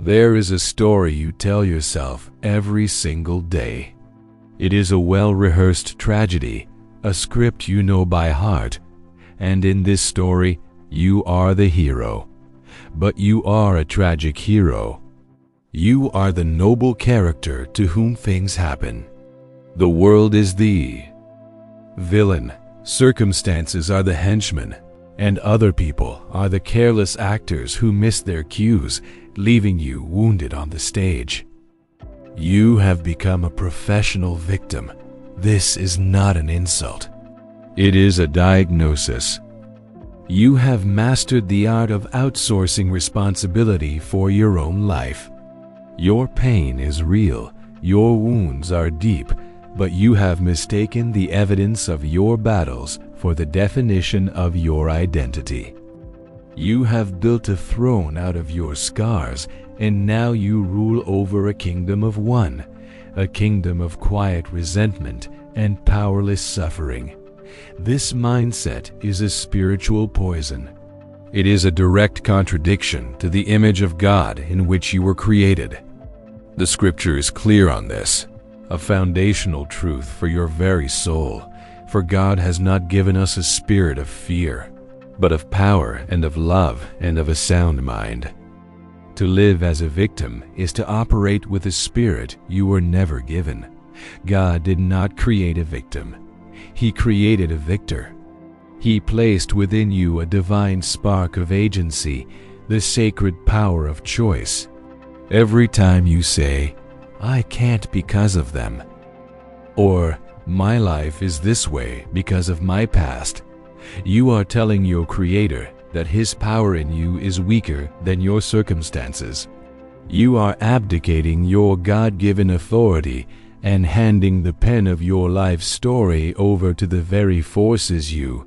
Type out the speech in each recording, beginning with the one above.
There is a story you tell yourself every single day. It is a well-rehearsed tragedy, a script you know by heart, and in this story, you are the hero. But you are a tragic hero. You are the noble character to whom things happen. The world is the villain, circumstances are the henchmen, and other people are the careless actors who miss their cues, leaving you wounded on the stage. You have become a professional victim. This is not an insult. It is a diagnosis. You have mastered the art of outsourcing responsibility for your own life. Your pain is real, your wounds are deep, but you have mistaken the evidence of your battles for the definition of your identity. You have built a throne out of your scars, and now you rule over a kingdom of one, a kingdom of quiet resentment and powerless suffering. This mindset is a spiritual poison. It is a direct contradiction to the image of God in which you were created. The scripture is clear on this, a foundational truth for your very soul, for God has not given us a spirit of fear, but of power and of love and of a sound mind. To live as a victim is to operate with a spirit you were never given. God did not create a victim. He created a victor. He placed within you a divine spark of agency, the sacred power of choice. Every time you say, "I can't because of them," or "My life is this way because of my past," you are telling your Creator that His power in you is weaker than your circumstances. You are abdicating your God-given authority and handing the pen of your life story over to the very forces you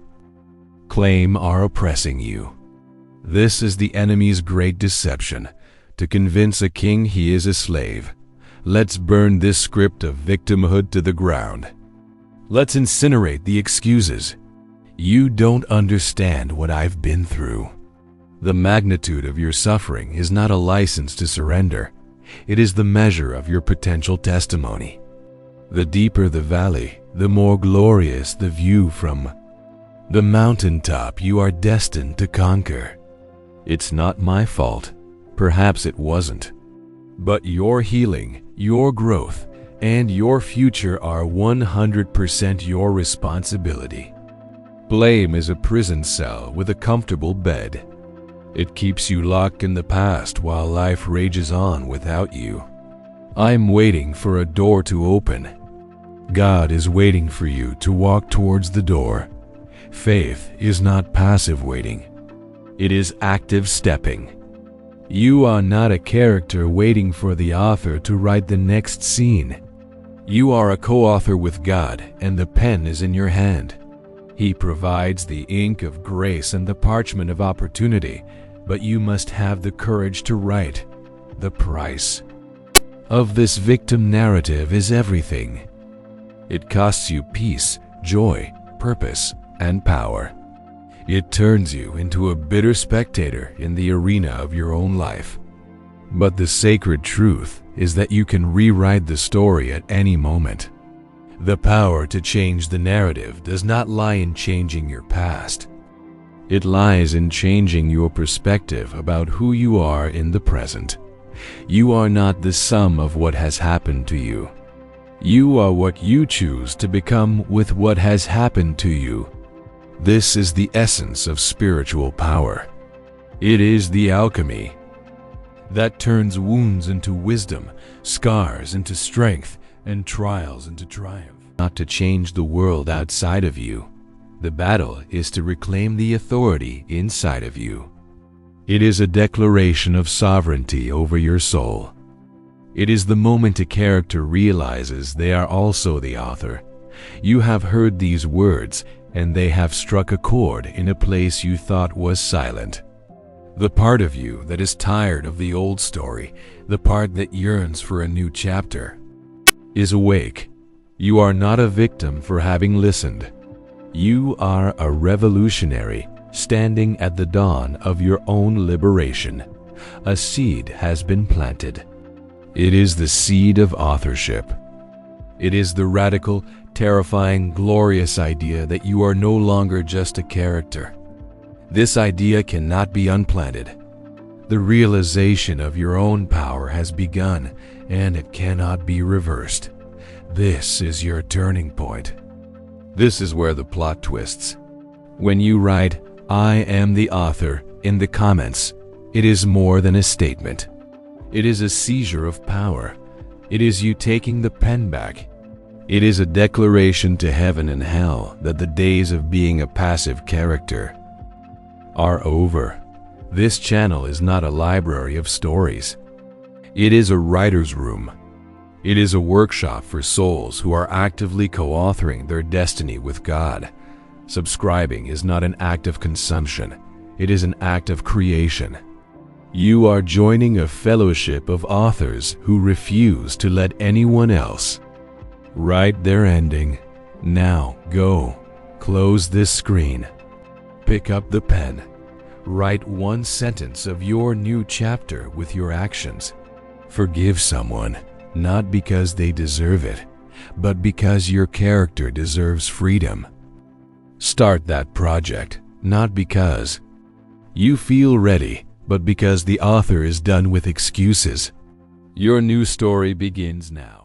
claim are oppressing you. This is the enemy's great deception, to convince a king he is a slave. Let's burn this script of victimhood to the ground. Let's incinerate the excuses. You don't understand what I've been through. The magnitude of your suffering is not a license to surrender. It is the measure of your potential testimony. The deeper the valley, the more glorious the view from the mountaintop you are destined to conquer. It's not my fault. Perhaps it wasn't. But your healing, your growth, and your future are 100% your responsibility. Blame is a prison cell with a comfortable bed. It keeps you locked in the past while life rages on without you. I'm waiting for a door to open. God is waiting for you to walk towards the door. Faith is not passive waiting. It is active stepping. You are not a character waiting for the author to write the next scene. You are a co-author with God, and the pen is in your hand. He provides the ink of grace and the parchment of opportunity, but you must have the courage to write. The price of this victim narrative is everything. It costs you peace, joy, purpose, and power. It turns you into a bitter spectator in the arena of your own life. But the sacred truth is that you can rewrite the story at any moment. The power to change the narrative does not lie in changing your past. It lies in changing your perspective about who you are in the present. You are not the sum of what has happened to you. You are what you choose to become with what has happened to you. This is the essence of spiritual power. It is the alchemy that turns wounds into wisdom, scars into strength, and trials into triumph. Not to change the world outside of you. The battle is to reclaim the authority inside of you. It is a declaration of sovereignty over your soul. It is the moment a character realizes they are also the author. You have heard these words, and they have struck a chord in a place you thought was silent. The part of you that is tired of the old story, the part that yearns for a new chapter, is awake. You are not a victim for having listened. You are a revolutionary standing at the dawn of your own liberation. A seed has been planted. It is the seed of authorship. It is the radical, terrifying, glorious idea that you are no longer just a character. This idea cannot be unplanted. The realization of your own power has begun, and it cannot be reversed. This is your turning point. This is where the plot twists. When you write, "I am the author," in the comments, it is more than a statement. It is a seizure of power. It is you taking the pen back. It is a declaration to heaven and hell that the days of being a passive character are over. This channel is not a library of stories. It is a writer's room. It is a workshop for souls who are actively co-authoring their destiny with God. Subscribing is not an act of consumption. It is an act of creation. You are joining a fellowship of authors who refuse to let anyone else write their ending. Now go, close this screen, pick up the pen, write one sentence of your new chapter with your actions. Forgive someone, not because they deserve it, but because your character deserves freedom. Start that project, not because you feel ready, but because the author is done with excuses. Your new story begins now.